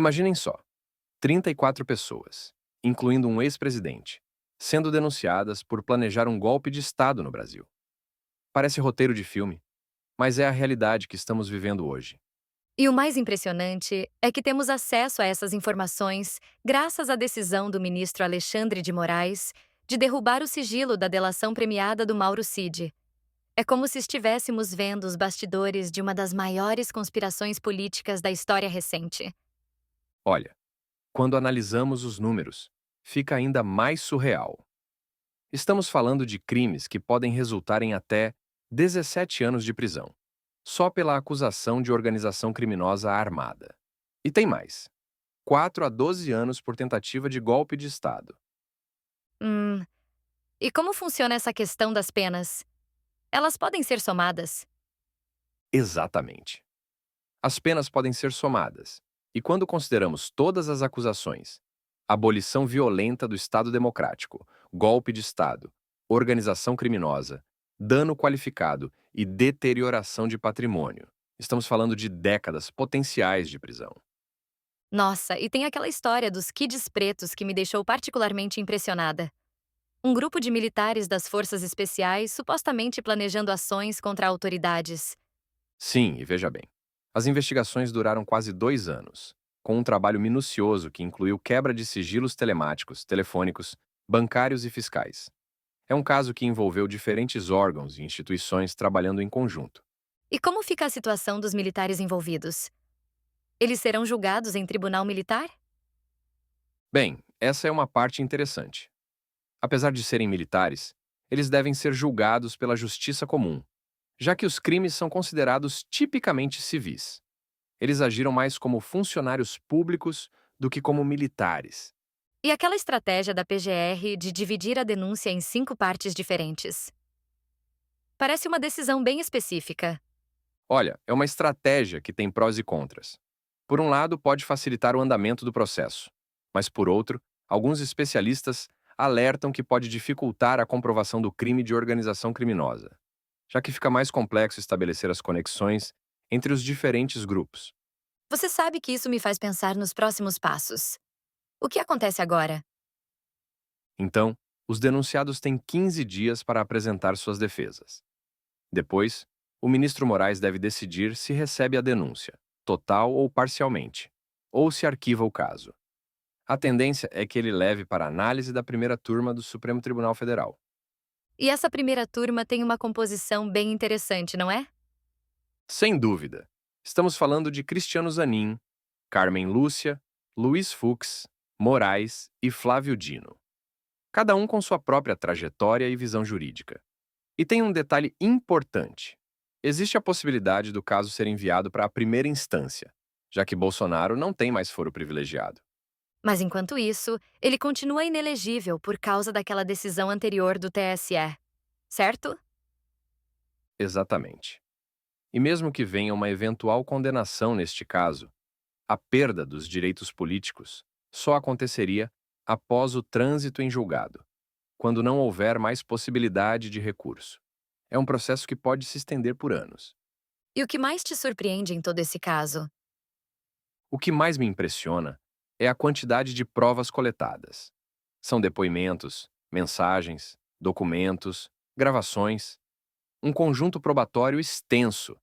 Imaginem só, 34 pessoas, incluindo um ex-presidente, sendo denunciadas por planejar um golpe de Estado no Brasil. Parece roteiro de filme, mas é a realidade que estamos vivendo hoje. E o mais impressionante é que temos acesso a essas informações graças à decisão do ministro Alexandre de Moraes de derrubar o sigilo da delação premiada do Mauro Cid. É como se estivéssemos vendo os bastidores de uma das maiores conspirações políticas da história recente. Olha, quando analisamos os números, fica ainda mais surreal. Estamos falando de crimes que podem resultar em até 17 anos de prisão, só pela acusação de organização criminosa armada. E tem mais: 4 a 12 anos por tentativa de golpe de Estado. Hum, e como funciona essa questão das penas? Elas podem ser somadas? Exatamente. As penas podem ser somadas, e quando consideramos todas as acusações, abolição violenta do Estado Democrático, golpe de Estado, organização criminosa, dano qualificado e deterioração de patrimônio, estamos falando de décadas potenciais de prisão. Nossa, e tem aquela história dos kids pretos que me deixou particularmente impressionada. Um grupo de militares das forças especiais supostamente planejando ações contra autoridades. Sim, e veja bem, as investigações duraram quase 2 anos, com um trabalho minucioso que incluiu quebra de sigilos telemáticos, telefônicos, bancários e fiscais. É um caso que envolveu diferentes órgãos e instituições trabalhando em conjunto. E como fica a situação dos militares envolvidos? Eles serão julgados em tribunal militar? Bem, essa é uma parte interessante. Apesar de serem militares, eles devem ser julgados pela justiça comum, já que os crimes são considerados tipicamente civis. Eles agiram mais como funcionários públicos do que como militares. E aquela estratégia da PGR de dividir a denúncia em 5 partes diferentes? Parece uma decisão bem específica. Olha, é uma estratégia que tem prós e contras. Por um lado, pode facilitar o andamento do processo, mas por outro, alguns especialistas alertam que pode dificultar a comprovação do crime de organização criminosa, já que fica mais complexo estabelecer as conexões entre os diferentes grupos. Você sabe que isso me faz pensar nos próximos passos. O que acontece agora? Então, os denunciados têm 15 dias para apresentar suas defesas. Depois, o ministro Moraes deve decidir se recebe a denúncia, total ou parcialmente, ou se arquiva o caso. A tendência é que ele leve para análise da primeira turma do Supremo Tribunal Federal. E essa primeira turma tem uma composição bem interessante, não é? Sem dúvida, estamos falando de Cristiano Zanin, Carmen Lúcia, Luiz Fux, Moraes e Flávio Dino, cada um com sua própria trajetória e visão jurídica. E tem um detalhe importante: existe a possibilidade do caso ser enviado para a primeira instância, já que Bolsonaro não tem mais foro privilegiado. Mas enquanto isso, ele continua inelegível por causa daquela decisão anterior do TSE, certo? Exatamente. E mesmo que venha uma eventual condenação neste caso, a perda dos direitos políticos só aconteceria após o trânsito em julgado, quando não houver mais possibilidade de recurso. É um processo que pode se estender por anos. E o que mais te surpreende em todo esse caso? O que mais me impressiona é a quantidade de provas coletadas. São depoimentos, mensagens, documentos, gravações, um conjunto probatório extenso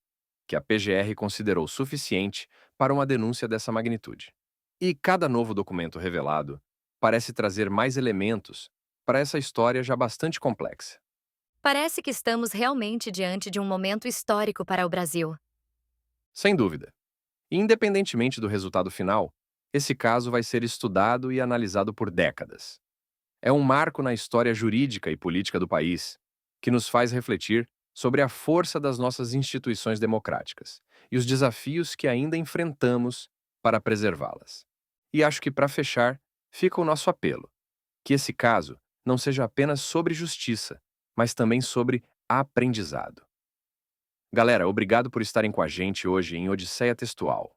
que a PGR considerou suficiente para uma denúncia dessa magnitude. E cada novo documento revelado parece trazer mais elementos para essa história já bastante complexa. Parece que estamos realmente diante de um momento histórico para o Brasil. Sem dúvida. E independentemente do resultado final, esse caso vai ser estudado e analisado por décadas. É um marco na história jurídica e política do país que nos faz refletir sobre a força das nossas instituições democráticas e os desafios que ainda enfrentamos para preservá-las. E acho que, para fechar, fica o nosso apelo: que esse caso não seja apenas sobre justiça, mas também sobre aprendizado. Galera, obrigado por estarem com a gente hoje em Odisseia Textual.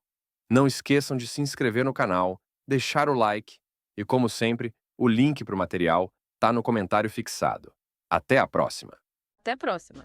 Não esqueçam de se inscrever no canal, deixar o like e, como sempre, o link para o material está no comentário fixado. Até a próxima! Até a próxima!